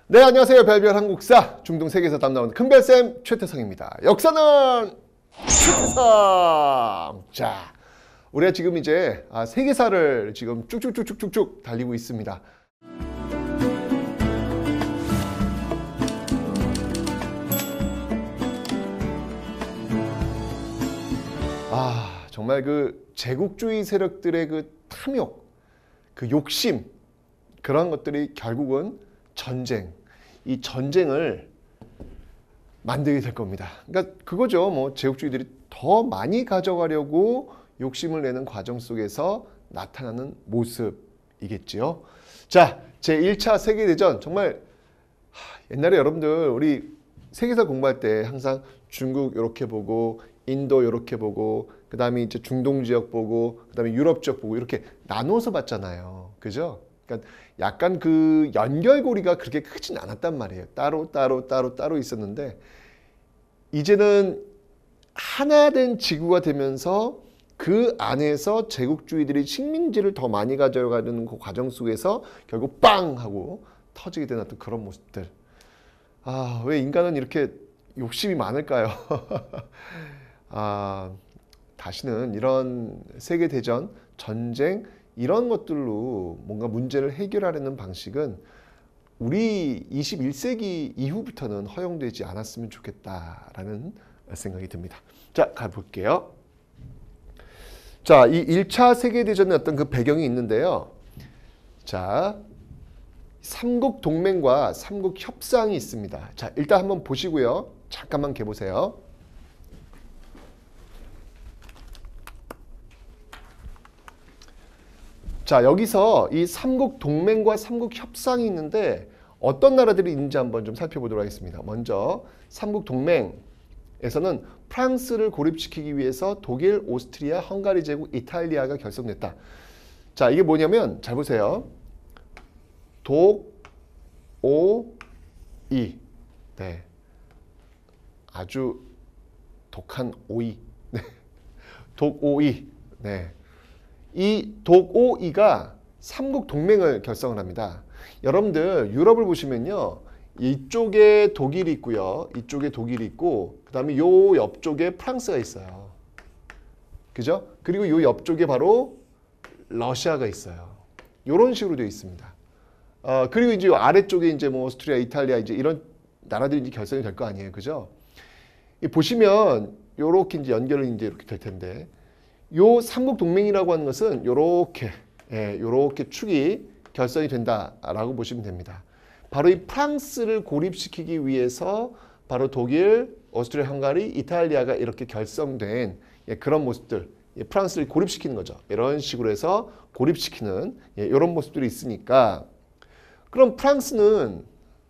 네, 안녕하세요. 별별 한국사 중동 세계에서 담당하는 큰별쌤 최태성입니다. 역사는 최태성! 자, 우리가 지금 이제 세계사를 지금 쭉쭉쭉쭉쭉 달리고 있습니다. 정말 그 제국주의 세력들의 그 탐욕, 그 욕심, 그런 것들이 결국은 전쟁, 이 전쟁을 만들게 될 겁니다. 그러니까 그거죠. 뭐 제국주의들이 더 많이 가져가려고 욕심을 내는 과정 속에서 나타나는 모습이겠지요. 자, 제1차 세계대전 정말 옛날에 여러분들 우리 세계사 공부할 때 항상 중국 이렇게 보고 인도 이렇게 보고 그 다음에 이제 중동 지역 보고 그 다음에 유럽 지역 보고 이렇게 나눠서 봤잖아요. 그죠? 그러니까 약간 그 연결고리가 그렇게 크진 않았단 말이에요. 따로 있었는데 이제는 하나 된 지구가 되면서 그 안에서 제국주의들이 식민지를 더 많이 가져가는 그 과정 속에서 결국 빵 하고 터지게 되는 어떤 그런 모습들. 왜 인간은 이렇게 욕심이 많을까요? 다시는 이런 세계대전, 전쟁 이런 것들로 뭔가 문제를 해결하려는 방식은 우리 21세기 이후부터는 허용되지 않았으면 좋겠다라는 생각이 듭니다. 자, 가볼게요. 자, 이 1차 세계대전의 어떤 그 배경이 있는데요. 자, 삼국 동맹과 삼국 협상이 있습니다. 자, 일단 한번 보시고요. 잠깐만 개보세요. 자, 여기서 이 삼국 동맹과 삼국 협상이 있는데 어떤 나라들이 있는지 한번 좀 살펴보도록 하겠습니다. 먼저 삼국 동맹에서는 프랑스를 고립시키기 위해서 독일, 오스트리아, 헝가리 제국, 이탈리아가 결성됐다. 자, 이게 뭐냐면 잘 보세요. 독, 오, 이. 네. 아주 독한 오이. 네. 독오이. 네. 이 독오이가 삼국 동맹을 결성을 합니다. 여러분들 유럽을 보시면요. 이쪽에 독일이 있고요. 이쪽에 독일이 있고 그 다음에 요 옆쪽에 프랑스가 있어요. 그죠? 그리고 요 옆쪽에 바로 러시아가 있어요. 요런 식으로 되어 있습니다. 그리고 이제 요 아래쪽에 이제 뭐 오스트리아, 이탈리아 이제 이런 나라들이 이제 결성이 될 거 아니에요. 그죠? 보시면 요렇게 이제 연결이 이제 이렇게 될 텐데 요 삼국 동맹이라고 하는 것은 요렇게 요렇게 축이 결성이 된다라고 보시면 됩니다. 바로 이 프랑스를 고립시키기 위해서 바로 독일, 오스트리아, 헝가리, 이탈리아가 이렇게 결성된 그런 모습들, 프랑스를 고립시키는 거죠. 이런 식으로 해서 고립시키는 이런 모습들이 있으니까 그럼 프랑스는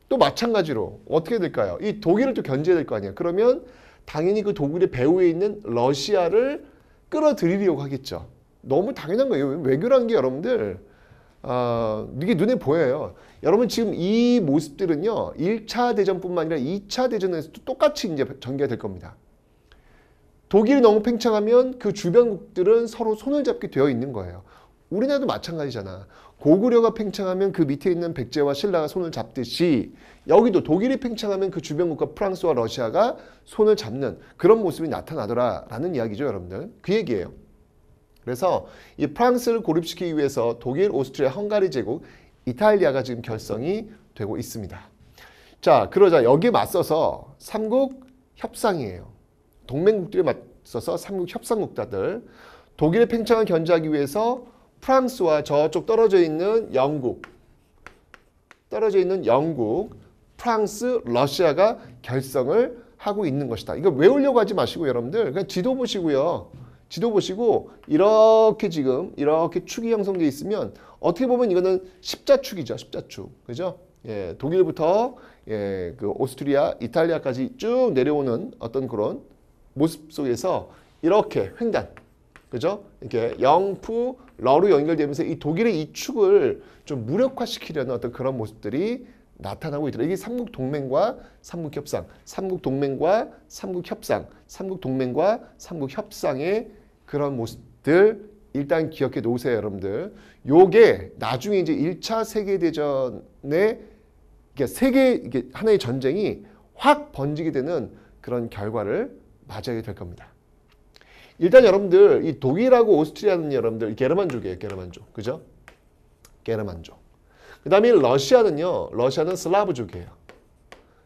또 마찬가지로 어떻게 될까요? 이 독일을 또 견제해야 될 거 아니에요. 그러면 당연히 그 독일의 배후에 있는 러시아를 끌어들이려고 하겠죠. 너무 당연한 거예요. 외교라는 게 여러분들 이게 눈에 보여요. 여러분 지금 이 모습들은요. 1차 대전뿐만 아니라 2차 대전에서도 똑같이 이제 전개가 될 겁니다. 독일이 너무 팽창하면 그 주변국들은 서로 손을 잡게 되어 있는 거예요. 우리나라도 마찬가지잖아. 고구려가 팽창하면 그 밑에 있는 백제와 신라가 손을 잡듯이 여기도 독일이 팽창하면 그 주변국가 프랑스와 러시아가 손을 잡는 그런 모습이 나타나더라라는 이야기죠, 여러분들. 그 얘기예요. 그래서 이 프랑스를 고립시키기 위해서 독일, 오스트리아, 헝가리 제국, 이탈리아가 지금 결성이 되고 있습니다. 자, 그러자 여기에 맞서서 삼국 협상이에요. 동맹국들에 맞서서 삼국 협상국가들. 독일의 팽창을 견제하기 위해서 프랑스와 저쪽 떨어져 있는 영국, 프랑스, 러시아가 결성을 하고 있는 것이다. 이거 외우려고 하지 마시고 여러분들 그냥 지도 보시고요. 지도 보시고 이렇게 지금 이렇게 축이 형성되어 있으면 어떻게 보면 이거는 십자축이죠. 십자축. 그죠? 예, 독일부터 그 오스트리아, 이탈리아까지 쭉 내려오는 어떤 그런 모습 속에서 이렇게 횡단. 그죠? 이렇게 영프, 러로 연결되면서 이 독일의 이 축을 좀 무력화시키려는 어떤 그런 모습들이 나타나고 있더라. 이게 삼국 동맹과 삼국 협상, 삼국 동맹과 삼국 협상, 삼국 동맹과 삼국 협상의 그런 모습들 일단 기억해 놓으세요, 여러분들. 요게 나중에 이제 1차 세계대전의 이게 이게 하나의 전쟁이 확 번지게 되는 그런 결과를 맞이하게 될 겁니다. 일단 여러분들 이 독일하고 오스트리아는 여러분들 게르만족이에요. 게르만족. 그죠? 게르만족. 그 다음에 러시아는요. 러시아는 슬라브족이에요.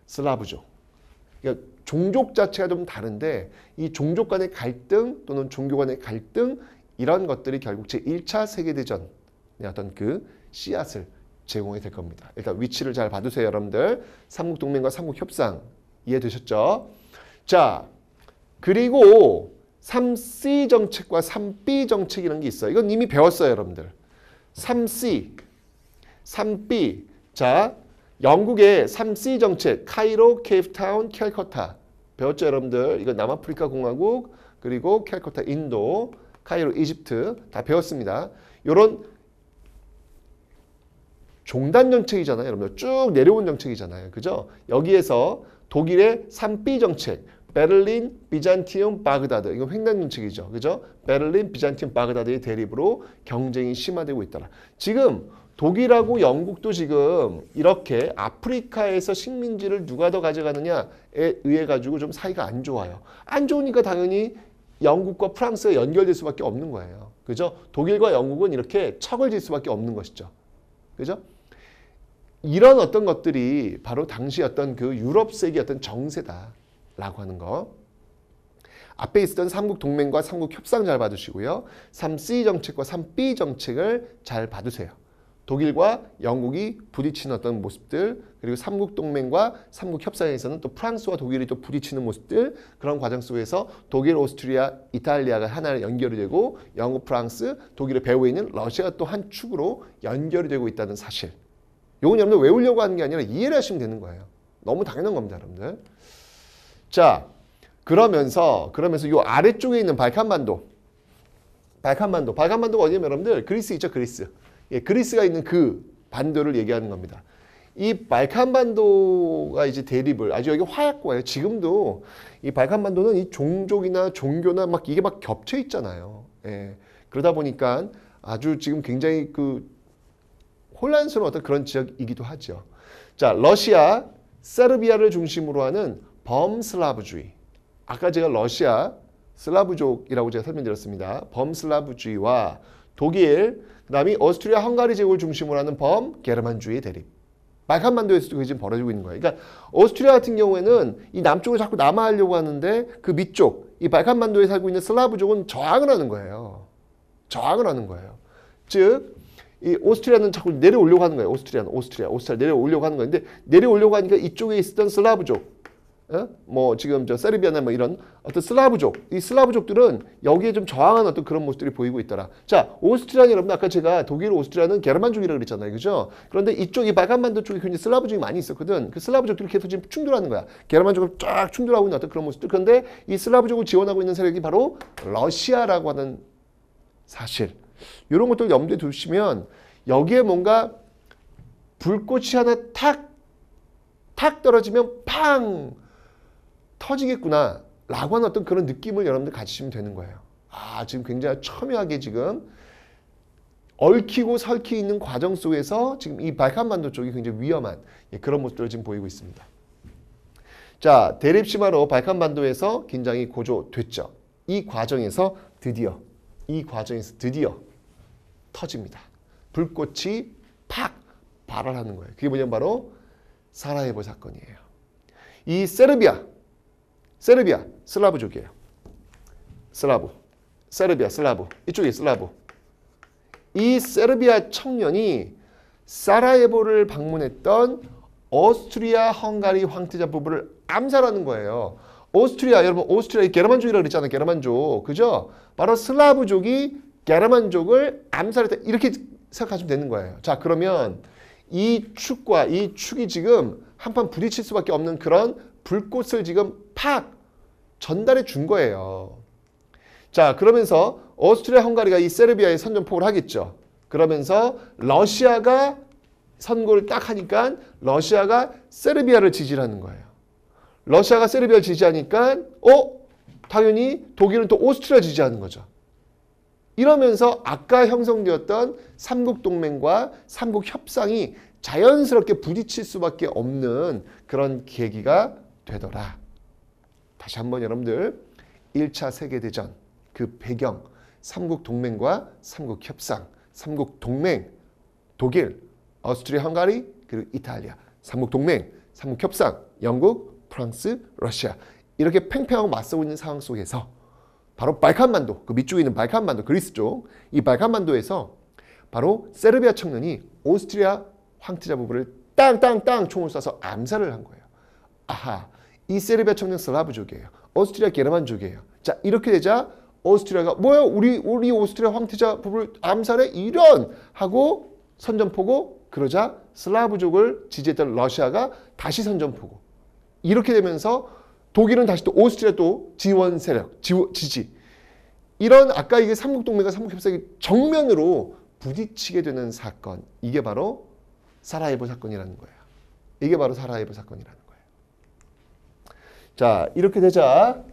슬라브족. 그러니까 종족 자체가 좀 다른데 이 종족 간의 갈등 또는 종교 간의 갈등 이런 것들이 결국 제1차 세계대전의 어떤 그 씨앗을 제공이 될 겁니다. 일단 위치를 잘 봐두세요. 여러분들. 삼국동맹과 삼국협상 이해되셨죠? 자, 그리고 3C 정책과 3B 정책이라는 게 있어요. 이건 이미 배웠어요. 여러분들. 3C, 3B. 자, 영국의 3C 정책, 카이로, 케이프타운, 캘커타. 배웠죠, 여러분들? 이거 남아프리카 공화국, 그리고 캘커타, 인도, 카이로, 이집트 다 배웠습니다. 요런 종단 정책이잖아요. 여러분들 쭉 내려온 정책이잖아요. 그죠? 여기에서 독일의 3B 정책, 베를린, 비잔티움, 바그다드. 이건 횡단 정책이죠. 그죠? 베를린, 비잔티움, 바그다드의 대립으로 경쟁이 심화되고 있더라. 지금 독일하고 영국도 지금 이렇게 아프리카에서 식민지를 누가 더 가져가느냐에 의해 가지고 좀 사이가 안 좋아요. 안 좋으니까 당연히 영국과 프랑스가 연결될 수밖에 없는 거예요. 그죠? 독일과 영국은 이렇게 척을 질 수밖에 없는 것이죠. 그죠? 이런 어떤 것들이 바로 당시 어떤 그 유럽 세계 어떤 정세다라고 하는 거. 앞에 있었던 삼국 동맹과 삼국 협상 잘 봐두시고요. 3C 정책과 3B 정책을 잘 봐두세요. 독일과 영국이 부딪히는 어떤 모습들, 그리고 삼국 동맹과 삼국 협상에서는 또 프랑스와 독일이 또 부딪히는 모습들, 그런 과정 속에서 독일, 오스트리아, 이탈리아가 하나로 연결이 되고 영국, 프랑스, 독일의 배후에 있는 러시아가 또 한 축으로 연결이 되고 있다는 사실. 이건 여러분들 외우려고 하는 게 아니라 이해를 하시면 되는 거예요. 너무 당연한 겁니다, 여러분들. 자, 그러면서 이 아래쪽에 있는 발칸반도가 어디냐면 여러분들 그리스 있죠, 그리스. 예, 그리스가 있는 그 반도를 얘기하는 겁니다. 이 발칸반도가 이제 대립을 아주 여기 화약고예요. 지금도 이 발칸반도는 이 종족이나 종교나 막 이게 막 겹쳐 있잖아요. 예, 그러다 보니까 아주 지금 굉장히 그 혼란스러운 어떤 그런 지역이기도 하죠. 자, 러시아, 세르비아를 중심으로 하는 범슬라브주의. 아까 제가 러시아, 슬라브족이라고 제가 설명드렸습니다. 범슬라브주의와 독일, 그 다음에 오스트리아, 헝가리 제국을 중심으로 하는 범게르만주의 대립. 발칸반도에서도 그게 지금 벌어지고 있는 거예요. 그러니까 오스트리아 같은 경우에는 이 남쪽을 자꾸 남하하려고 하는데 그 밑쪽, 이 발칸반도에 살고 있는 슬라브족은 저항을 하는 거예요. 저항을 하는 거예요. 즉, 이 오스트리아는 자꾸 내려오려고 하는 거예요. 오스트리아 내려오려고 하는 거예요. 근데 내려오려고 하니까 이쪽에 있었던 슬라브족, 뭐 지금 저 세르비아나 뭐 이런 어떤 슬라브족, 이 슬라브족들은 여기에 좀 저항하는 어떤 그런 모습들이 보이고 있더라. 자, 오스트리아는 여러분 아까 제가 독일, 오스트리아는 게르만족이라고 그랬잖아요, 그죠? 그런데 이쪽 이 발칸반도 쪽에 굉장히 슬라브족이 많이 있었거든. 그 슬라브족들이 계속 지금 충돌하는 거야. 게르만족을 쫙 충돌하고 있는 어떤 그런 모습들. 그런데 이 슬라브족을 지원하고 있는 세력이 바로 러시아라고 하는 사실. 이런 것들 염두에 두시면 여기에 뭔가 불꽃이 하나 탁 떨어지면 팡 터지겠구나 라고 하는 어떤 그런 느낌을 여러분들 가지시면 되는 거예요. 아, 지금 굉장히 첨예하게 지금 얽히고 설키 있는 과정 속에서 지금 이 발칸반도 쪽이 굉장히 위험한 그런 모습들을 지금 보이고 있습니다. 자, 대립 심화로 발칸반도에서 긴장이 고조됐죠. 이 과정에서 드디어 터집니다. 불꽃이 팍 발활하는 거예요. 그게 뭐냐면 바로 사라예보 사건이에요. 이 세르비아, 슬라브족이에요. 세르비아, 슬라브. 이쪽이 슬라브. 이 세르비아 청년이 사라예보를 방문했던 오스트리아 헝가리 황태자 부부를 암살하는 거예요. 오스트리아, 여러분 오스트리아 게르만족이라고 그랬잖아요. 게르만족. 그죠? 바로 슬라브족이 게르만족을 암살했다. 이렇게 생각하시면 되는 거예요. 자, 그러면 이 축과 이 축이 지금 한판 부딪힐 수밖에 없는 그런 불꽃을 지금 팍 전달해 준 거예요. 자, 그러면서 오스트리아 헝가리가 이 세르비아에 선전포고를 하겠죠. 그러면서 러시아가 선고를 딱 하니까 러시아가 세르비아를 지지하는 거예요. 러시아가 세르비아를 지지하니까 당연히 독일은 또 오스트리아 지지하는 거죠. 이러면서 아까 형성되었던 삼국동맹과 삼국협상이 자연스럽게 부딪힐 수밖에 없는 그런 계기가 되더라. 다시 한번 여러분들 1차 세계대전 그 배경 삼국 동맹과 삼국 협상 삼국 동맹 독일, 오스트리아, 헝가리 그리고 이탈리아 삼국 동맹, 삼국 협상 영국, 프랑스, 러시아 이렇게 팽팽하고 맞서고 있는 상황 속에서 바로 발칸반도 그 밑쪽에 있는 발칸반도 그리스 쪽 이 발칸반도에서 바로 세르비아 청년이 오스트리아 황태자 부부를 땅땅땅 총을 쏴서 암살을 한 거예요. 아하, 이 세르비아 청년 슬라브족이에요. 오스트리아 게르만족이에요. 자, 이렇게 되자 오스트리아가 뭐야? 우리 오스트리아 황태자 부부를 암살해? 이런 하고 선전포고 그러자 슬라브족을 지지했던 러시아가 다시 선전포고 이렇게 되면서 독일은 다시 또 오스트리아 또 지원 세력, 지지 이런 아까 이게 삼국동맹과 삼국협상이 정면으로 부딪히게 되는 사건 이게 바로 사라예보 사건이라는 거예요. 이게 바로 사라예보 사건이라는 거예요. 자, 이렇게 되자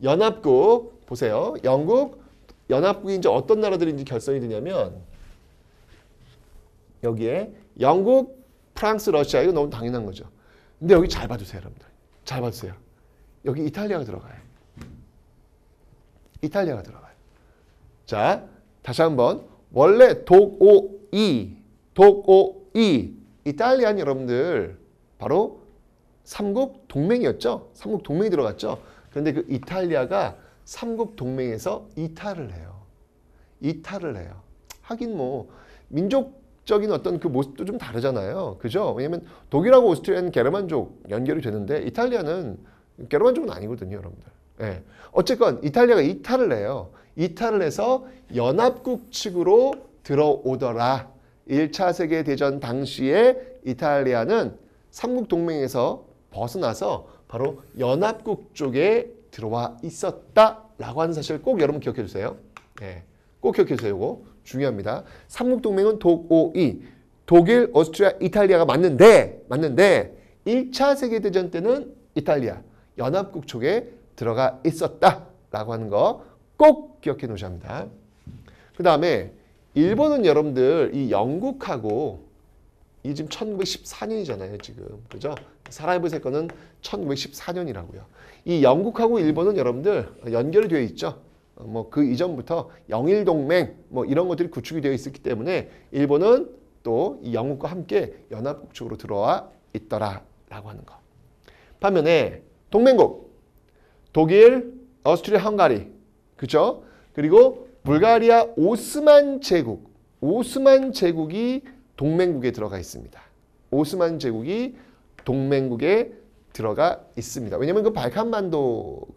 연합국 보세요. 영국 연합국이 이제 어떤 나라들이 이제 결성이 되냐면 여기에 영국, 프랑스, 러시아 이거 너무 당연한 거죠. 근데 여기 잘 봐주세요, 여러분들. 잘 봐주세요. 여기 이탈리아가 들어가요. 이탈리아가 들어가요. 자, 다시 한번 원래 독오이 이탈리아는 여러분들 바로 삼국 동맹이었죠. 삼국 동맹이 들어갔죠. 그런데 그 이탈리아가 삼국 동맹에서 이탈을 해요. 이탈을 해요. 하긴 뭐 민족적인 어떤 그 모습도 좀 다르잖아요. 그죠? 왜냐면 독일하고 오스트리아는 게르만족 연결이 되는데 이탈리아는 게르만족은 아니거든요, 여러분들. 예. 어쨌건 이탈리아가 이탈을 해요. 이탈을 해서 연합국 측으로 들어오더라. 1차 세계대전 당시에 이탈리아는 삼국동맹에서 벗어나서 바로 연합국 쪽에 들어와 있었다라고 하는 사실을 꼭 여러분 기억해 주세요. 예. 꼭 기억해 주세요. 이거 중요합니다. 삼국동맹은 독오이 독일, 오스트리아, 이탈리아가 맞는데 1차 세계대전 때는 이탈리아 연합국 쪽에 들어가 있었다라고 하는 거 꼭 기억해 놓으셔야 합니다. 그 다음에 일본은 여러분들 이 영국하고 이 지금 1914년이잖아요. 지금 그죠? 사라예보 사건은 1914년이라고요. 이 영국하고 일본은 여러분들 연결이 되어 있죠. 뭐 그 이전부터 영일동맹 뭐 이런 것들이 구축이 되어 있었기 때문에 일본은 또 이 영국과 함께 연합국 쪽으로 들어와 있더라라고 하는 거. 반면에 동맹국 독일, 오스트리아, 헝가리 그죠? 그리고 불가리아 오스만 제국이 동맹국에 들어가 있습니다. 오스만 제국이 동맹국에 들어가 있습니다. 왜냐하면 그 발칸반도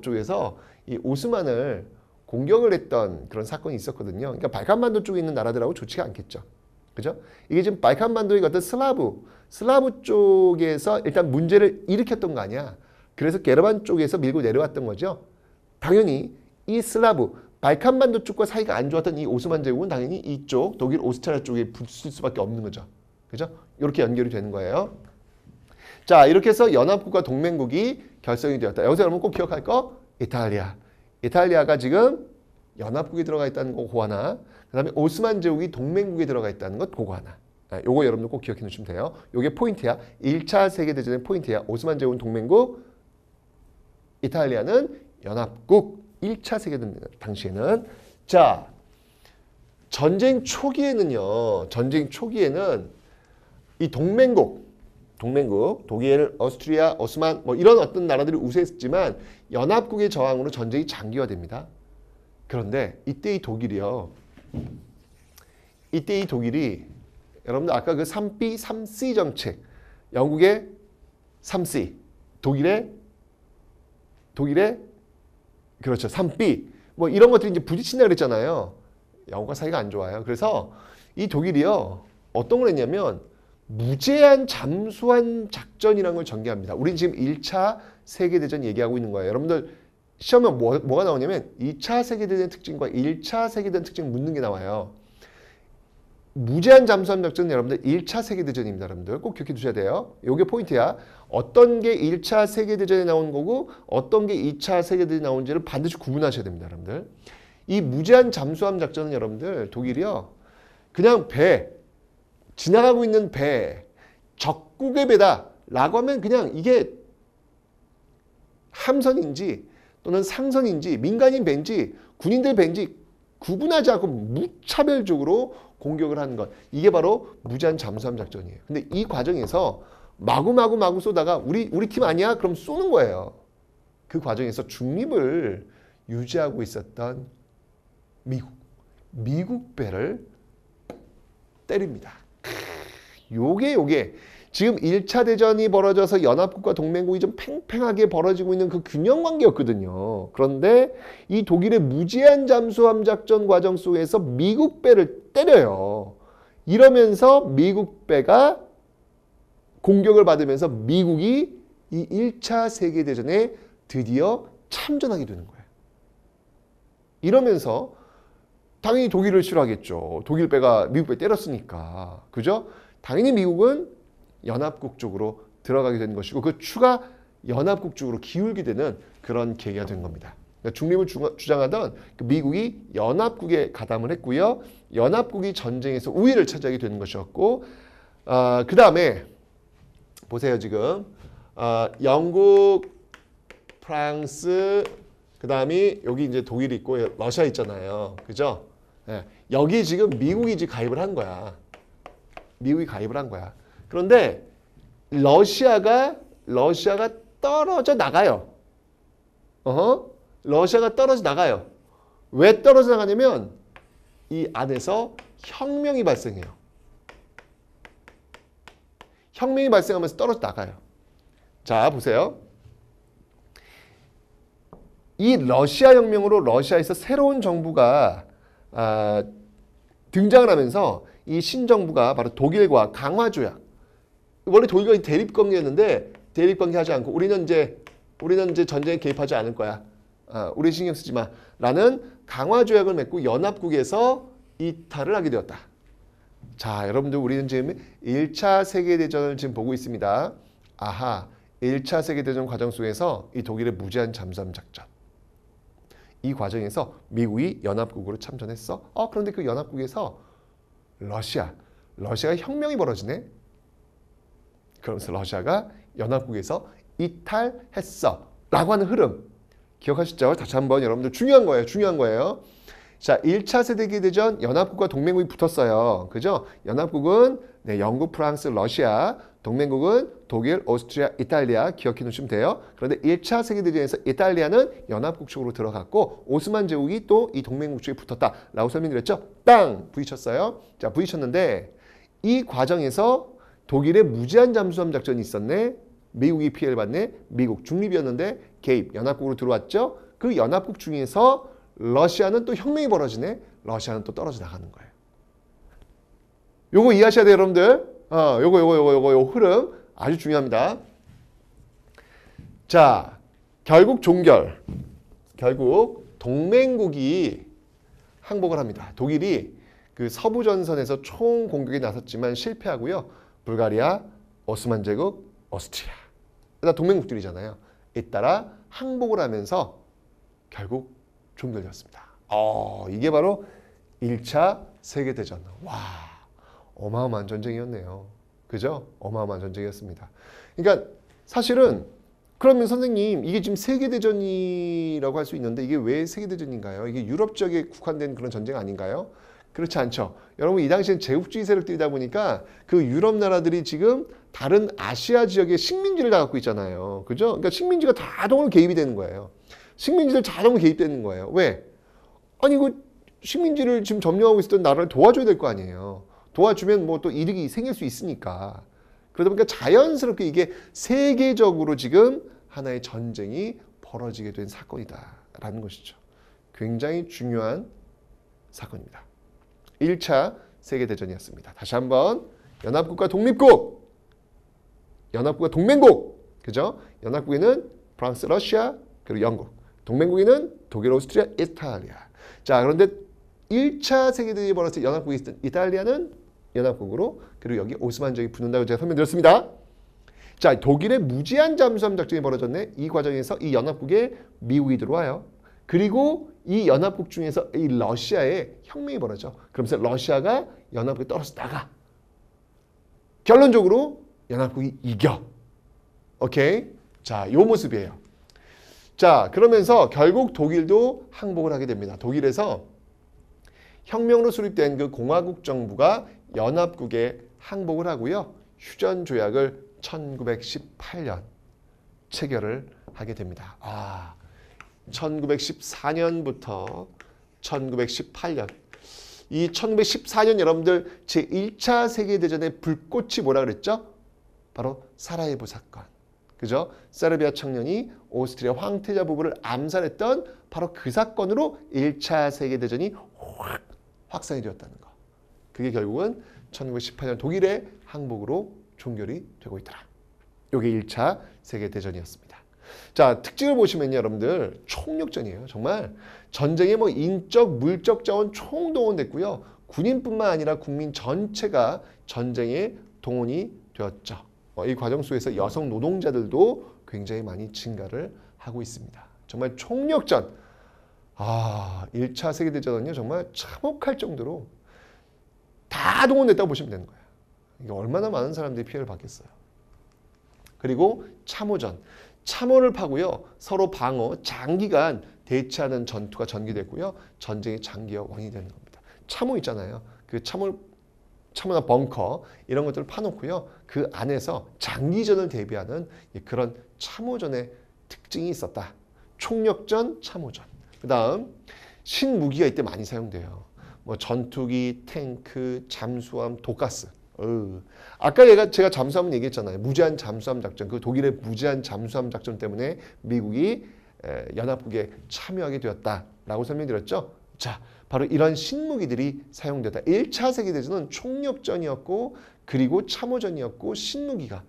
쪽에서 이 오스만을 공격을 했던 그런 사건이 있었거든요. 그러니까 발칸반도 쪽에 있는 나라들하고 좋지가 않겠죠. 그죠? 이게 지금 발칸반도의 어떤 슬라브 쪽에서 일단 문제를 일으켰던 거 아니야. 그래서 게르만 쪽에서 밀고 내려왔던 거죠. 당연히 이 발칸반도 쪽과 사이가 안 좋았던 이 오스만 제국은 당연히 이쪽 독일 오스트리아 쪽에 붙을 수밖에 없는 거죠. 그죠? 이렇게 연결이 되는 거예요. 자, 이렇게 해서 연합국과 동맹국이 결성이 되었다. 여기서 여러분 꼭 기억할 거 이탈리아. 이탈리아가 지금 연합국에 들어가 있다는 거 그거 하나. 그다음에 오스만 제국이 동맹국에 들어가 있다는 것 그거 하나. 요거 여러분들 꼭 기억해 놓으시면 돼요. 요게 포인트야. 1차 세계대전의 포인트야. 오스만 제국은 동맹국, 이탈리아는 연합국. 1차 세계대전 당시에는 자, 전쟁 초기에는 이 동맹국 독일, 오스트리아, 오스만 뭐 이런 어떤 나라들이 우세했지만 연합국의 저항으로 전쟁이 장기화됩니다. 그런데 이때 이 독일이 여러분들 아까 그 3B, 3C 정책 영국의 3C 독일의 그렇죠. 3B 뭐 이런 것들이 이제 부딪힌다 그랬잖아요. 영국과 사이가 안 좋아요. 그래서 이 독일이요. 어떤 걸 했냐면 무제한 잠수함 작전이라는 걸 전개합니다. 우린 지금 1차 세계대전 얘기하고 있는 거예요. 여러분들 시험에 뭐가 나오냐면 2차 세계대전 특징과 1차 세계대전 특징 묻는 게 나와요. 무제한 잠수함 작전은 여러분들 1차 세계대전입니다. 여러분들 꼭 기억해 두셔야 돼요. 이게 포인트야. 어떤 게 1차 세계대전에 나온 거고 어떤 게 2차 세계대전에 나온지를 반드시 구분하셔야 됩니다. 여러분들. 이 무제한 잠수함 작전은 여러분들 독일이요. 그냥 배 지나가고 있는 배, 적국의 배다 라고 하면 그냥 이게 함선인지 또는 상선인지 민간인 배인지 군인들 배인지 구분하지 않고 무차별적으로 공격을 하는 것. 이게 바로 무제한 잠수함 작전이에요. 근데 이 과정에서 마구 쏘다가 우리 팀 아니야? 그럼 쏘는 거예요. 그 과정에서 중립을 유지하고 있었던 미국 배를 때립니다. 요게 지금 1차 대전이 벌어져서 연합국과 동맹국이 좀 팽팽하게 벌어지고 있는 그 균형 관계였거든요. 그런데 이 독일의 무제한 잠수함 작전 과정 속에서 미국 배를 때려요. 이러면서 미국 배가 공격을 받으면서 미국이 이 1차 세계대전에 드디어 참전하게 되는 거예요. 이러면서 당연히 독일을 싫어하겠죠. 독일 배가 미국 배 때렸으니까. 그죠? 당연히 미국은 연합국 쪽으로 들어가게 되는 것이고 그 추가 연합국 쪽으로 기울게 되는 그런 계기가 된 겁니다. 그러니까 중립을 주장하던 미국이 연합국에 가담을 했고요. 연합국이 전쟁에서 우위를 차지하게 되는 것이었고 그 다음에 보세요. 지금 영국, 프랑스, 그 다음에 여기 이제 독일이 있고 러시아 있잖아요. 그죠? 네. 여기 지금 미국이 이제 가입을 한 거야. 미국이 가입을 한 거야. 그런데 러시아가 떨어져 나가요. 러시아가 떨어져 나가요. 왜 떨어져 나가냐면 이 안에서 혁명이 발생해요. 혁명이 발생하면서 떨어져 나가요. 자, 보세요. 이 러시아 혁명으로 러시아에서 새로운 정부가 등장을 하면서 이 신정부가 바로 독일과 강화조약. 원래 독일과 대립관계였는데 대립관계 하지 않고 우리는 이제 전쟁에 개입하지 않을 거야. 우리 신경 쓰지 마. 라는 강화조약을 맺고 연합국에서 이탈을 하게 되었다. 자, 여러분들 우리는 지금 1차 세계대전을 지금 보고 있습니다. 아하, 1차 세계대전 과정 속에서 이 독일의 무제한 잠수함 작전. 이 과정에서 미국이 연합국으로 참전했어. 그런데 그 연합국에서 러시아가 혁명이 벌어지네. 그러면서 러시아가 연합국에서 이탈했어. 라고 하는 흐름. 기억하시죠? 다시 한번 여러분들 중요한 거예요. 자, 1차 세계대전 연합국과 동맹국이 붙었어요. 그죠? 연합국은 영국, 프랑스, 러시아, 동맹국은 독일, 오스트리아, 이탈리아 기억해 놓으시면 돼요. 그런데 1차 세계대전에서 이탈리아는 연합국 쪽으로 들어갔고 오스만 제국이 또 이 동맹국 쪽에 붙었다라고 설명드렸죠. 땅! 부딪혔어요. 자, 부딪혔는데 이 과정에서 독일의 무제한 잠수함 작전이 있었네. 미국이 피해를 받네. 미국 중립이었는데 개입, 연합국으로 들어왔죠. 그 연합국 중에서 러시아는 또 혁명이 벌어지네. 러시아는 또 떨어져 나가는 거예요. 요거 이해하셔야 돼요, 여러분들. 요거 흐름 아주 중요합니다. 자, 결국 동맹국이 항복을 합니다. 독일이 그 서부 전선에서 총 공격에 나섰지만 실패하고요. 불가리아, 오스만 제국, 오스트리아. 일단 동맹국들이잖아요. 잇따라 항복을 하면서 결국 종결되었습니다. 이게 바로 1차 세계대전. 와, 어마어마한 전쟁이었네요. 그죠? 어마어마한 전쟁이었습니다. 그러니까 사실은 그러면 선생님 이게 지금 세계대전이라고 할 수 있는데 이게 왜 세계대전인가요? 이게 유럽 지역에 국한된 그런 전쟁 아닌가요? 그렇지 않죠. 여러분 이 당시엔 제국주의 세력들이다 보니까 그 유럽 나라들이 지금 다른 아시아 지역의 식민지를 다 갖고 있잖아요. 그죠? 그러니까 식민지가 자동으로 개입이 되는 거예요. 식민지들 자동으로 개입되는 거예요. 왜? 아니 그 식민지를 지금 점령하고 있었던 나라를 도와줘야 될 거 아니에요. 도와주면 뭐 또 이득이 생길 수 있으니까. 그러다 보니까 자연스럽게 이게 세계적으로 지금 하나의 전쟁이 벌어지게 된 사건이다라는 것이죠. 굉장히 중요한 사건입니다. 1차 세계대전이었습니다. 다시 한번 연합국과 독립국, 연합국과 동맹국, 그죠? 연합국에는 프랑스, 러시아, 그리고 영국, 동맹국에는 독일, 오스트리아, 이탈리아. 자, 그런데 1차 세계대전이 벌어졌을 때 연합국이 있던 이탈리아는 연합국으로, 그리고 여기 오스만 제국이 붙는다고 제가 설명드렸습니다. 자, 독일의 무제한 잠수함 작전이 벌어졌네. 이 과정에서 이 연합국에 미국이 들어와요. 그리고 이 연합국 중에서 이 러시아에 혁명이 벌어져. 그러면서 러시아가 연합국에 떨어져 나가. 결론적으로 연합국이 이겨. 오케이? 자, 요 모습이에요. 자, 그러면서 결국 독일도 항복을 하게 됩니다. 독일에서 혁명으로 수립된 그 공화국 정부가 연합국에 항복을 하고요. 휴전 조약을 1918년 체결을 하게 됩니다. 1914년부터 1918년. 이 1914년 여러분들 제1차 세계대전의 불꽃이 뭐라 그랬죠? 바로 사라예보 사건. 그죠? 세르비아 청년이 오스트리아 황태자 부부를 암살했던 바로 그 사건으로 1차 세계대전이 확산이 되었다는 거. 그게 결국은 1918년 독일의 항복으로 종결이 되고 있더라. 이게 1차 세계대전이었습니다. 자, 특징을 보시면요, 여러분들 총력전이에요. 정말 전쟁에 뭐 인적, 물적 자원 총동원됐고요. 군인뿐만 아니라 국민 전체가 전쟁에 동원이 되었죠. 이 과정 속에서 여성 노동자들도 굉장히 많이 증가를 하고 있습니다. 정말 총력전. 1차 세계대전은요, 정말 참혹할 정도로 다 동원됐다고 보시면 되는 거예요. 이게 얼마나 많은 사람들이 피해를 받겠어요. 그리고 참호전. 참호를 파고요. 서로 방어, 장기간 대치하는 전투가 전개됐고요. 전쟁의 장기화원이 되는 겁니다. 참호 있잖아요. 그 참호나 벙커 이런 것들을 파놓고요. 그 안에서 장기전을 대비하는 그런 참호전의 특징이 있었다. 총력전, 참호전. 그 다음 신무기가 이때 많이 사용돼요. 뭐 전투기, 탱크, 잠수함, 독가스. 아까 제가 잠수함 얘기했잖아요. 무제한 잠수함 작전. 그 독일의 무제한 잠수함 작전 때문에 미국이 연합국에 참여하게 되었다라고 설명드렸죠. 자, 바로 이런 신무기들이 사용되었다. 1차 세계대전은 총력전이었고 그리고 참호전이었고 신무기가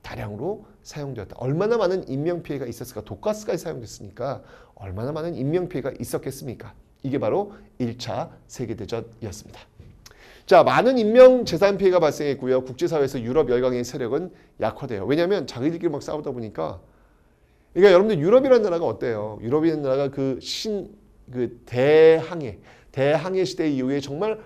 다량으로 사용되었다. 얼마나 많은 인명피해가 있었을까. 독가스까지 사용됐으니까 얼마나 많은 인명피해가 있었겠습니까. 이게 바로 1차 세계대전이었습니다. 자, 많은 인명 재산 피해가 발생했고요. 국제사회에서 유럽 열강의 세력은 약화돼요. 왜냐하면 자기들끼리 막 싸우다 보니까. 그러니까 여러분들 유럽이라는 나라가 어때요? 유럽이라는 나라가 그 대항해 시대 이후에 정말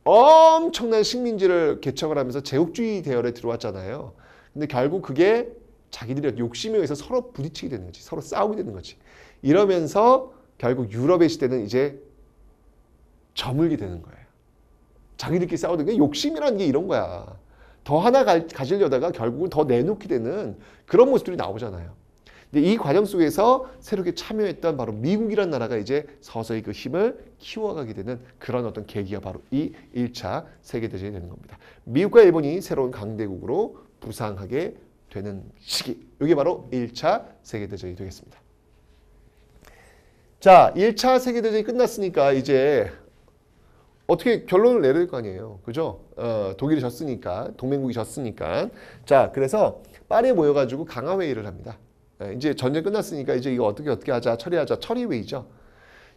엄청난 식민지를 개척을 하면서 제국주의 대열에 들어왔잖아요. 근데 결국 그게 자기들의 욕심에 의해서 서로 부딪히게 되는 거지. 서로 싸우게 되는 거지. 이러면서 결국 유럽의 시대는 이제 저물게 되는 거예요. 자기들끼리 싸우는 게 욕심이라는 게 이런 거야. 더 하나 가지려다가 결국은 더 내놓게 되는 그런 모습들이 나오잖아요. 근데 이 과정 속에서 새롭게 참여했던 바로 미국이라는 나라가 이제 서서히 그 힘을 키워가게 되는 그런 어떤 계기가 바로 이 1차 세계대전이 되는 겁니다. 미국과 일본이 새로운 강대국으로 부상하게 되는 시기. 이게 바로 1차 세계대전이 되겠습니다. 자, 1차 세계대전이 끝났으니까 이제 어떻게 결론을 내야 될 거 아니에요. 그죠? 독일이 졌으니까, 동맹국이 졌으니까. 자, 그래서 파리에 모여가지고 강화회의를 합니다. 이제 전쟁 끝났으니까 이제 이거 어떻게 하자, 처리하자, 처리회의죠.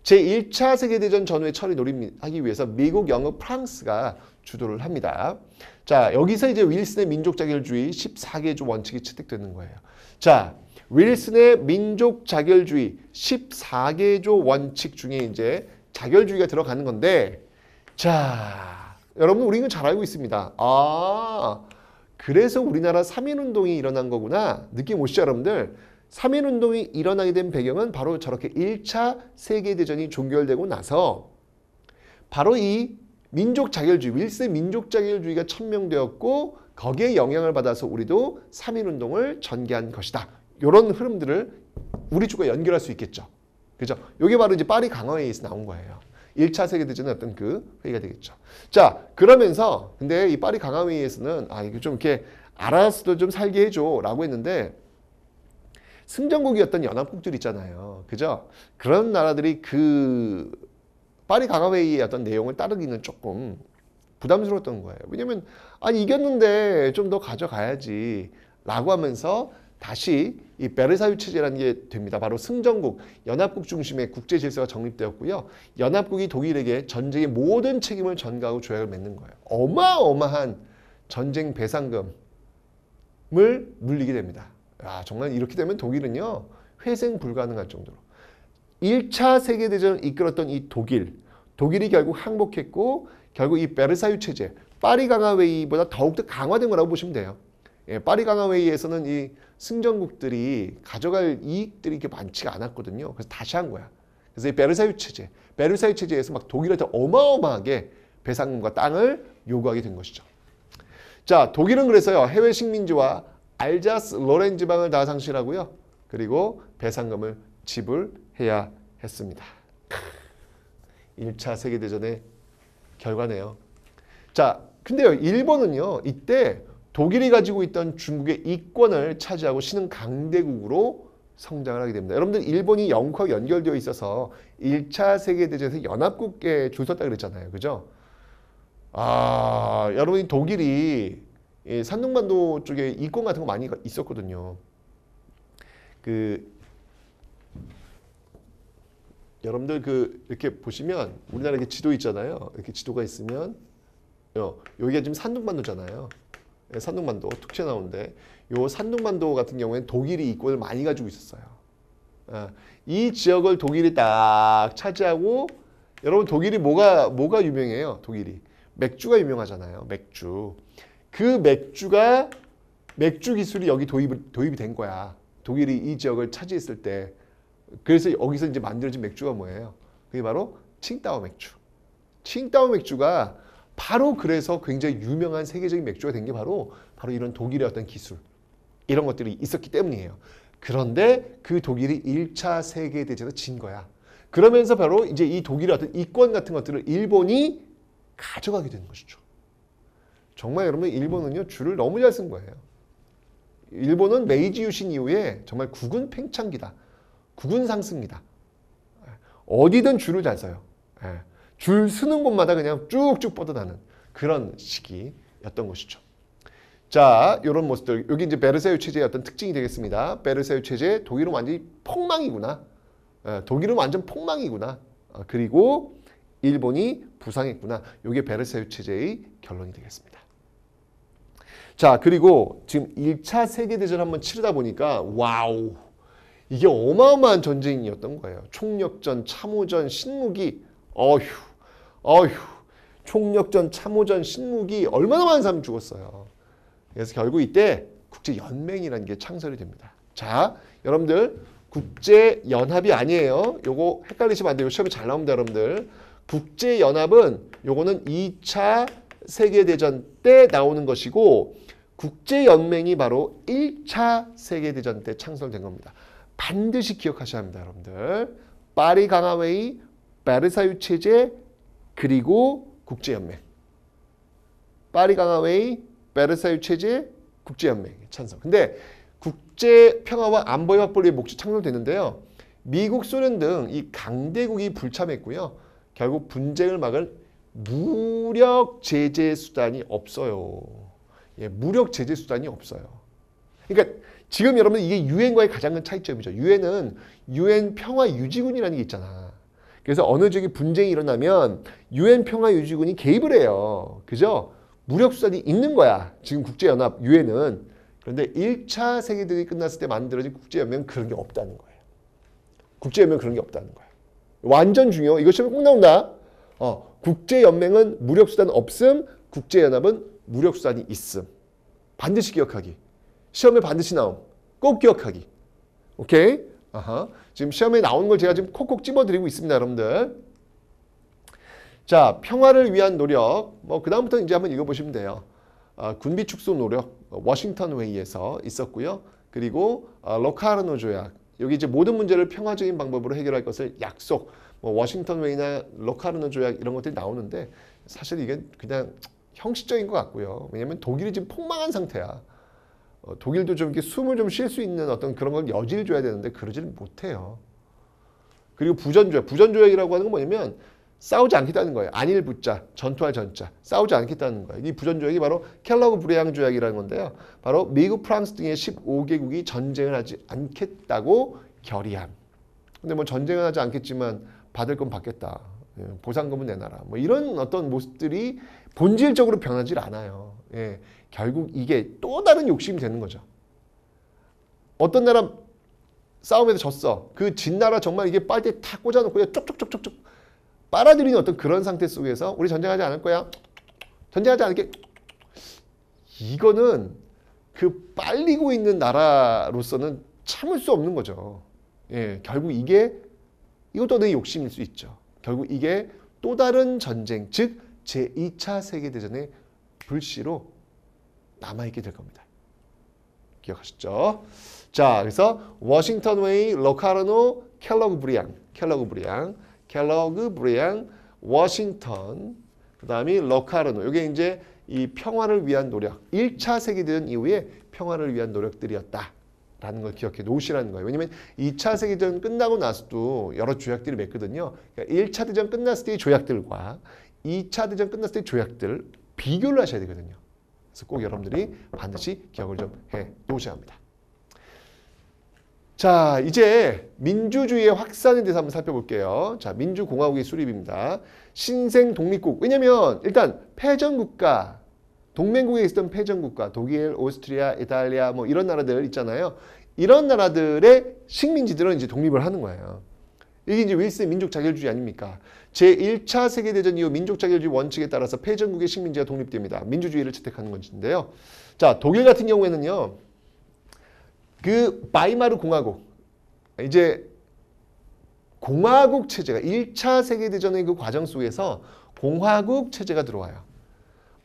제1차 세계대전 전후의 처리 노림하기 위해서 미국, 영국, 프랑스가 주도를 합니다. 자, 여기서 이제 윌슨의 민족자결주의 14개조 원칙이 채택되는 거예요. 자, 윌슨의 민족자결주의 14개조 원칙 중에 이제 자결주의가 들어가는 건데, 자, 여러분 우리 이건 잘 알고 있습니다. 그래서 우리나라 3.1운동이 일어난 거구나. 느낌 오시죠, 여러분들? 3.1운동이 일어나게 된 배경은 바로 저렇게 1차 세계대전이 종결되고 나서 바로 이 민족자결주의, 윌슨의 민족자결주의가 천명되었고 거기에 영향을 받아서 우리도 3.1운동을 전개한 것이다. 이런 흐름들을 우리 쪽과 연결할 수 있겠죠. 그죠? 이게 바로 이제 파리 강화회의에서 나온 거예요. 1차 세계대전의 어떤 그 회의가 되겠죠. 자, 그러면서 근데 이 파리 강화회의에서는 이거 좀 이렇게 알아서도 좀 살게 해줘 라고 했는데 승전국이었던 연합국들 있잖아요. 그죠? 그런 나라들이 그 파리 강화회의의 어떤 내용을 따르기는 조금 부담스러웠던 거예요. 왜냐면 이겼는데 좀 더 가져가야지 라고 하면서 다시 이 베르사유 체제라는 게 됩니다. 바로 승전국, 연합국 중심의 국제 질서가 정립되었고요. 연합국이 독일에게 전쟁의 모든 책임을 전가하고 조약을 맺는 거예요. 어마어마한 전쟁 배상금을 물리게 됩니다. 정말 이렇게 되면 독일은요. 회생 불가능할 정도로. 1차 세계대전을 이끌었던 이 독일이 결국 항복했고 결국 이 베르사유 체제, 파리 강화회의보다 더욱더 강화된 거라고 보시면 돼요. 예, 파리 강화회의에서는 이 승전국들이 가져갈 이익들이 이렇게 많지가 않았거든요. 그래서 다시 한 거야. 그래서 이 베르사유 체제, 베르사유 체제에서 막 독일한테 어마어마하게 배상금과 땅을 요구하게 된 것이죠. 자, 독일은 그래서요, 해외 식민지와 알자스 로렌 지방을 다 상실하고요. 그리고 배상금을 지불해야 했습니다. 1차 세계대전의 결과네요. 자, 근데요, 일본은요, 이때 독일이 가지고 있던 중국의 이권을 차지하고 신흥 강대국으로 성장을 하게 됩니다. 여러분들 일본이 영국하고 연결되어 있어서 1차 세계대전에서 연합국에 줄 섰다 그랬잖아요. 그죠? 아, 여러분이 독일이 이 산둥반도 쪽에 이권 같은 거 많이 있었거든요. 여러분들 이렇게 보시면 우리나라 이렇게 지도 있잖아요. 이렇게 지도가 있으면 여기가 지금 산둥반도잖아요. 네, 산둥반도 툭 튀어나오는데 요 산둥반도 같은 경우에는 독일이 이권을 많이 가지고 있었어요. 이 지역을 독일이 딱 차지하고 여러분 독일이 뭐가 유명해요? 독일이 맥주가 유명하잖아요. 맥주. 그 맥주 기술이 여기 도입이 된 거야. 독일이 이 지역을 차지했을 때. 그래서 여기서 이제 만들어진 맥주가 뭐예요? 그게 바로 칭따오 맥주. 칭따오 맥주가 바로 그래서 굉장히 유명한 세계적인 맥주가 된 게 바로 이런 독일의 어떤 기술, 이런 것들이 있었기 때문이에요. 그런데 그 독일이 1차 세계대전에서 진 거야. 그러면서 바로 이제 이 독일의 어떤 이권 같은 것들을 일본이 가져가게 되는 것이죠. 정말 여러분, 일본은요, 줄을 너무 잘 쓴 거예요. 일본은 메이지 유신 이후에 정말 국군 팽창기다. 국군 상승기다. 어디든 줄을 잘 써요. 줄 쓰는 곳마다 그냥 쭉쭉 뻗어나는 그런 시기였던 것이죠. 자, 이런 모습들. 여기 이제 베르사유 체제의 어떤 특징이 되겠습니다. 베르사유 체제, 독일은 완전히 폭망이구나. 독일은 완전 폭망이구나. 그리고 일본이 부상했구나. 이게 베르사유 체제의 결론이 되겠습니다. 자, 그리고 지금 1차 세계대전 한번 치르다 보니까 와우, 이게 어마어마한 전쟁이었던 거예요. 총력전, 참호전, 신무기, 어휴, 총력전, 참호전, 신무기 얼마나 많은 사람이 죽었어요. 그래서 결국 이때 국제연맹이라는 게 창설이 됩니다. 자, 여러분들 국제연합이 아니에요. 요거 헷갈리시면 안 돼요. 시험에 잘 나옵니다, 여러분들. 국제연합은 요거는 2차 세계대전 때 나오는 것이고 국제연맹이 바로 1차 세계대전 때 창설된 겁니다. 반드시 기억하셔야 합니다, 여러분들. 파리 강화회의, 베르사유 체제, 그리고 국제연맹. 파리 강화회의, 베르사유 체제, 국제연맹 찬성. 근데 국제평화와 안보의 확보를 위해 목적 창설됐는데요. 미국, 소련 등 이 강대국이 불참했고요. 결국 분쟁을 막을 무력 제재 수단이 없어요. 예, 무력 제재 수단이 없어요. 그러니까 지금 여러분 이게 유엔과의 가장 큰 차이점이죠. 유엔은 유엔 평화 유지군이라는 게 있잖아. 그래서 어느 지역에 분쟁이 일어나면 유엔 평화 유지군이 개입을 해요. 그죠? 무력 수단이 있는 거야. 지금 국제연합 유엔은. 그런데 1차 세계대전이 끝났을 때 만들어진 국제연맹은 그런 게 없다는 거예요. 국제연맹은 그런 게 없다는 거예요. 완전 중요해. 이거 시험에 꼭 나온다. 국제연맹은 무력 수단 없음, 국제연합은 무력 수단이 있음. 반드시 기억하기. 시험에 반드시 나옴. 꼭 기억하기. 오케이? 지금 시험에 나오는 걸 제가 지금 콕콕 집어드리고 있습니다, 여러분들. 자, 평화를 위한 노력. 그 다음부터 이제 한번 읽어보시면 돼요. 군비 축소 노력, 워싱턴 회의에서 있었고요. 그리고 로카르노 조약. 여기 이제 모든 문제를 평화적인 방법으로 해결할 것을 약속. 워싱턴 회의나 로카르노 조약 이런 것들이 나오는데 사실 이게 그냥 형식적인 것 같고요. 왜냐하면 독일이 지금 폭망한 상태야. 독일도 좀 이렇게 숨을 좀 쉴 수 있는 어떤 그런 걸 여지를 줘야 되는데 그러지를 못해요. 그리고 부전조약. 부전조약이라고 하는 건 뭐냐면 싸우지 않겠다는 거예요. 안일 붙자, 전투할 전자. 싸우지 않겠다는 거예요. 이 부전조약이 바로 켈러그 브레앙 조약이라는 건데요. 바로 미국, 프랑스 등의 15개국이 전쟁을 하지 않겠다고 결의함. 근데 뭐 전쟁은 하지 않겠지만 받을 건 받겠다. 보상금은 내놔라. 뭐 이런 어떤 모습들이 본질적으로 변하지 않아요. 예. 결국 이게 또 다른 욕심이 되는 거죠. 어떤 나라 싸움에서 졌어. 그 진 나라 정말 이게 빨대 탁 꽂아놓고 쪽쪽쪽쪽쪽 빨아들이는 어떤 그런 상태 속에서 우리 전쟁하지 않을 거야. 전쟁하지 않을게. 이거는 그 빨리고 있는 나라로서는 참을 수 없는 거죠. 예, 결국 이것도 내 욕심일 수 있죠. 결국 이게 또 다른 전쟁, 즉 제2차 세계대전의 불씨로 남아있게 될 겁니다. 기억하셨죠? 자, 그래서 워싱턴 웨이, 로카르노, 켈러그 브리앙, 워싱턴, 그 다음에 로카르노. 이게 이제 이 평화를 위한 노력, 1차 세계대전 이후에 평화를 위한 노력들이었다. 라는 걸 기억해 놓으시라는 거예요. 왜냐면 2차 세계대전 끝나고 나서도 여러 조약들이 맺거든요. 그러니까 1차 대전 끝났을 때의 조약들과 2차 대전 끝났을 때의 조약들 비교를 하셔야 되거든요. 그래서 꼭 여러분들이 반드시 기억을 좀 해 놓으셔야 합니다. 자, 이제 민주주의의 확산에 대해서 한번 살펴볼게요. 자, 민주공화국의 수립입니다. 신생 독립국. 왜냐면 일단 패전국가, 동맹국에 있었던 패전국가, 독일, 오스트리아, 이탈리아 뭐 이런 나라들 있잖아요. 이런 나라들의 식민지들은 이제 독립을 하는 거예요. 이게 이제 윌슨의 민족 자결주의 아닙니까? 제1차 세계대전 이후 민족 자결주의 원칙에 따라서 패전국의 식민지가 독립됩니다. 민주주의를 채택하는 것인데요. 자, 독일 같은 경우에는요. 그 바이마르 공화국, 이제 공화국 체제가 1차 세계대전의 그 과정 속에서 공화국 체제가 들어와요.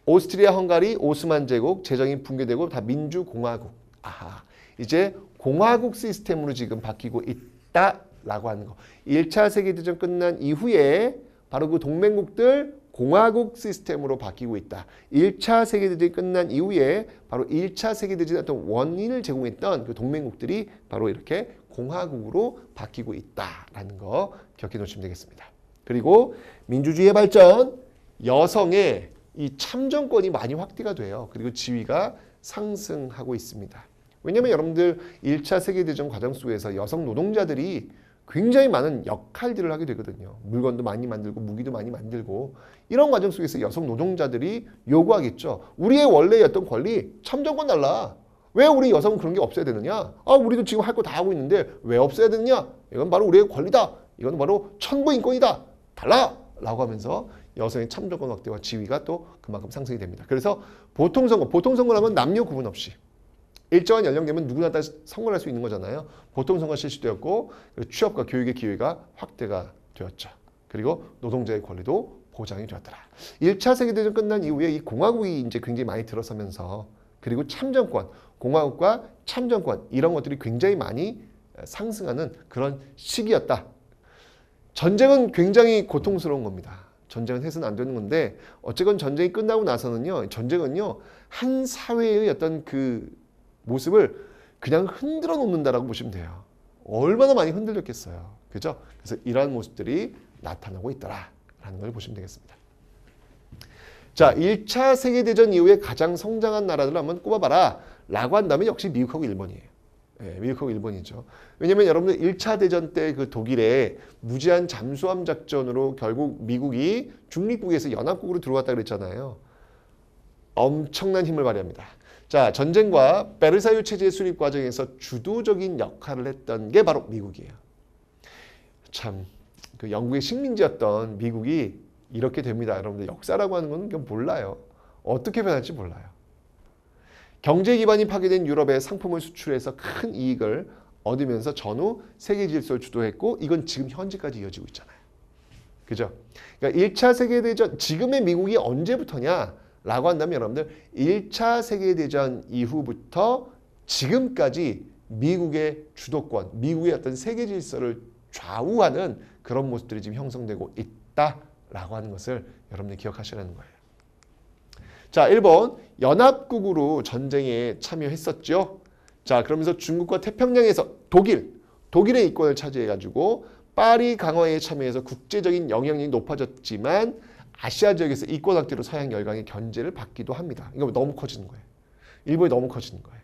오스트리아, 헝가리, 오스만 제국, 재정이 붕괴되고 다 민주공화국. 아하, 이제 공화국 시스템으로 지금 바뀌고 있다라고 하는 거. 1차 세계대전 끝난 이후에 바로 그 동맹국들 공화국 시스템으로 바뀌고 있다. 1차 세계대전이 끝난 이후에 바로 1차 세계대전의 어떤 원인을 제공했던 그 동맹국들이 바로 이렇게 공화국으로 바뀌고 있다라는 거 기억해 놓으시면 되겠습니다. 그리고 민주주의의 발전, 여성의 이 참정권이 많이 확대가 돼요. 그리고 지위가 상승하고 있습니다. 왜냐하면 여러분들 1차 세계대전 과정 속에서 여성 노동자들이 굉장히 많은 역할들을 하게 되거든요. 물건도 많이 만들고 무기도 많이 만들고 이런 과정 속에서 여성 노동자들이 요구하겠죠. 우리의 원래의 어떤 권리, 참정권 달라. 왜 우리 여성은 그런 게 없어야 되느냐? 아, 우리도 지금 할 거 다 하고 있는데 왜 없어야 되느냐? 이건 바로 우리의 권리다. 이건 바로 천부인권이다. 달라! 라고 하면서 여성의 참정권 확대와 지위가 또 그만큼 상승이 됩니다. 그래서 보통선거라면 남녀 구분 없이 일정한 연령되면 누구나 다 선거를 할 수 있는 거잖아요. 보통선거 실시되었고 취업과 교육의 기회가 확대가 되었죠. 그리고 노동자의 권리도 보장이 되었더라. 1차 세계대전 끝난 이후에 이 공화국이 이제 굉장히 많이 들어서면서 그리고 참정권, 공화국과 참정권 이런 것들이 굉장히 많이 상승하는 그런 시기였다. 전쟁은 굉장히 고통스러운 겁니다. 전쟁은 해서는 안 되는 건데 어쨌건 전쟁이 끝나고 나서는요. 전쟁은요. 한 사회의 어떤 그 모습을 그냥 흔들어 놓는다라고 보시면 돼요. 얼마나 많이 흔들렸겠어요. 그죠? 그래서 이러한 모습들이 나타나고 있더라라는 걸 보시면 되겠습니다. 자, 1차 세계대전 이후에 가장 성장한 나라들을 한번 꼽아봐라 라고 한다면 역시 미국하고 일본이에요. 네, 미국하고 일본이죠. 왜냐면 여러분들 1차 대전 때 그 독일의 무제한 잠수함 작전으로 결국 미국이 중립국에서 연합국으로 들어왔다 그랬잖아요. 엄청난 힘을 발휘합니다. 자, 전쟁과 베르사유 체제의 수립 과정에서 주도적인 역할을 했던 게 바로 미국이에요. 참, 그 영국의 식민지였던 미국이 이렇게 됩니다. 여러분들 역사라고 하는 건 그냥 몰라요. 어떻게 변할지 몰라요. 경제 기반이 파괴된 유럽에 상품을 수출해서 큰 이익을 얻으면서 전후 세계 질서를 주도했고 이건 지금 현재까지 이어지고 있잖아요. 그죠? 그러니까 1차 세계대전, 지금의 미국이 언제부터냐? 라고 한다면 여러분들 1차 세계대전 이후부터 지금까지 미국의 주도권, 미국의 어떤 세계 질서를 좌우하는 그런 모습들이 지금 형성되고 있다라고 하는 것을 여러분들이 기억하시라는 거예요. 자, 일본 연합국으로 전쟁에 참여했었죠. 자, 그러면서 중국과 태평양에서 독일의 이권을 차지해가지고 파리 강화에 참여해서 국제적인 영향력이 높아졌지만 아시아 지역에서 이권 확대로 서양 열강의 견제를 받기도 합니다. 이거 너무 커지는 거예요. 일본이 너무 커지는 거예요.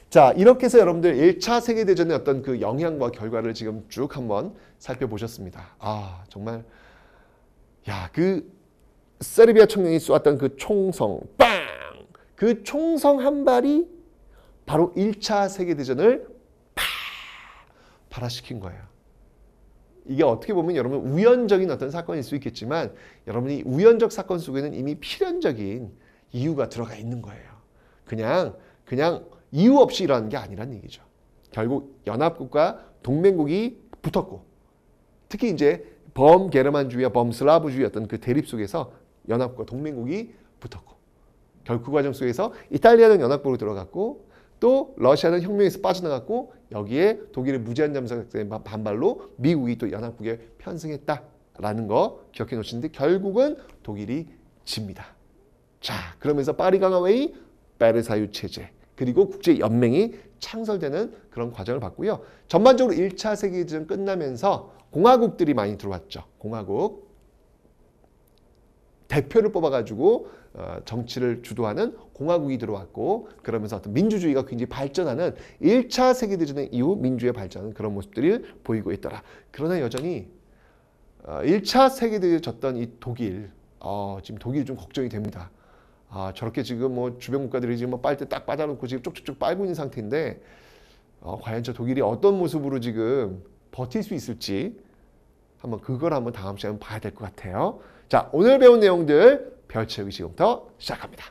자, 이렇게 해서 여러분들 1차 세계대전의 어떤 그 영향과 결과를 지금 쭉 한번 살펴보셨습니다. 아, 정말 야, 그 세르비아 청년이 쏘았던 그 총성, 빵! 그 총성 한 발이 바로 1차 세계대전을 발화시킨 거예요. 이게 어떻게 보면 여러분 우연적인 어떤 사건일 수 있겠지만 여러분이 우연적 사건 속에는 이미 필연적인 이유가 들어가 있는 거예요. 그냥 이유 없이 일어나는 게 아니란 얘기죠. 결국 연합국과 동맹국이 붙었고 특히 이제 범게르만주의와 범슬라브주의 어떤 그 대립 속에서 연합국과 동맹국이 붙었고 결국 그 과정 속에서 이탈리아는 연합국으로 들어갔고 또 러시아는 혁명에서 빠져나갔고 여기에 독일의 무제한 잠수함의 반발로 미국이 또 연합국에 편승했다라는 거 기억해 놓으시는데 결국은 독일이 집니다. 자, 그러면서 파리 강화회의, 베르사유 체제 그리고 국제연맹이 창설되는 그런 과정을 봤고요. 전반적으로 1차 세계대전 끝나면서 공화국들이 많이 들어왔죠. 공화국. 대표를 뽑아가지고 정치를 주도하는 공화국이 들어왔고 그러면서 어떤 민주주의가 굉장히 발전하는 1차 세계대전 이후 민주주의의 발전하는 그런 모습들을 보이고 있더라. 그러나 여전히 1차 세계대전 졌던 이 독일, 지금 독일이 좀 걱정이 됩니다. 저렇게 지금 뭐 주변 국가들이 지금 뭐 빨대 딱 빠져놓고 지금 쪽쪽쪽 빨고 있는 상태인데 과연 저 독일이 어떤 모습으로 지금 버틸 수 있을지 한번 그걸 한번 다음 시간에 봐야 될 것 같아요. 자, 오늘 배운 내용들 별 채우기 지금부터 시작합니다.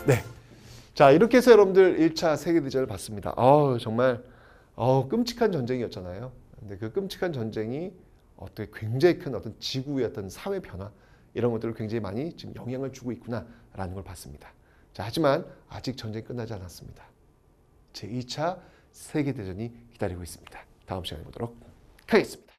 네. 자, 이렇게 해서 여러분들 1차 세계대전을 봤습니다. 정말 끔찍한 전쟁이었잖아요. 근데 그 끔찍한 전쟁이 어떻게 굉장히 큰 어떤 지구의 어떤 사회 변화 이런 것들을 굉장히 많이 지금 영향을 주고 있구나라는 걸 봤습니다. 자, 하지만 아직 전쟁이 끝나지 않았습니다. 제2차 세계대전이 기다리고 있습니다. 다음 시간에 보도록 하겠습니다.